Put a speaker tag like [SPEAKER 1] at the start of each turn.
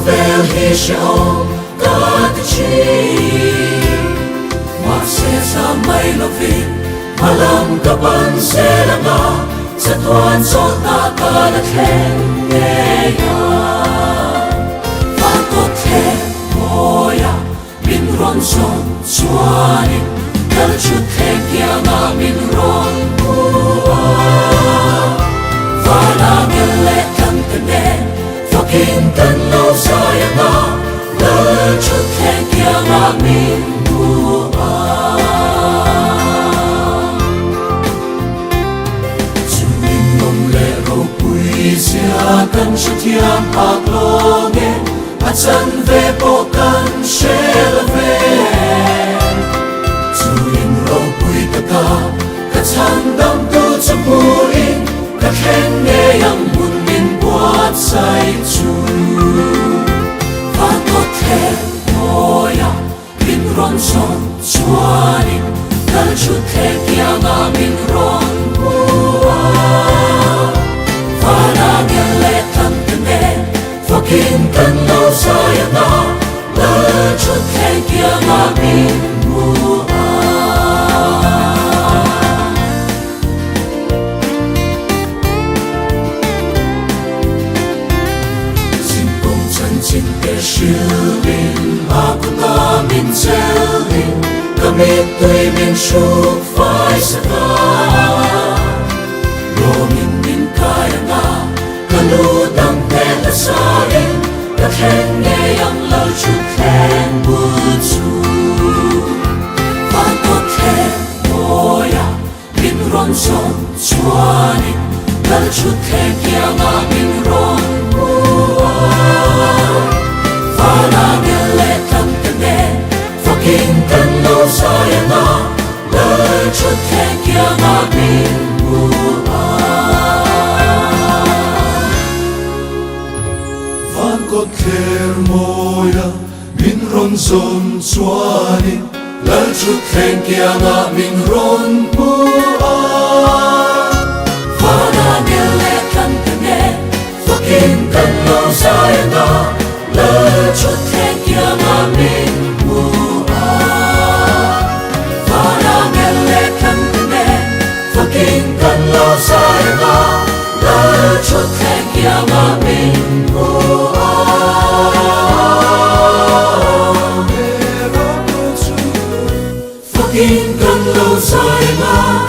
[SPEAKER 1] vel hi shao ta chi ma se sa mai lo vi malam ka ban se la na sa tuan so ta ka la khen ne ya fa ko the moya min ron son suani dal chu the kia ma min ron bua fa la ngele kan tene fucking kan lo sa ya na dal chu the kia ma min bua sia kan shtiam aklonge atsan ve pokan shelve tuin ro pui taka katsan dam tu chamuin ka khen ne yang mun min buat sai chu fa ko the moya min ron son chuani kal chu the kia ma min ron bua fucking kan lo sa ya na la chu the kia ma min bua sin kong chan chin ke shilin ma ku na min zelin ka me tui min shu fai sa na ro min kaya na kalu dang te la sa in ka khen ne yang lau chu khen bu chu fa ko the moya min ron son chuani kal chu the kia ma min ron bua fa la ngele tam tene fucking kan lo sa ya na la chu the kia ma min bua
[SPEAKER 2] có kher moya min ron son chuani lal chu khen kia nga min ron bua
[SPEAKER 1] fa na ngele kan tene fucking kan lo sa ya na lal chu the kia ma min bua fa na ngele kan tene fucking kan lo sa ya na lal chu the kia ma min bua fucking kan lo sa ya na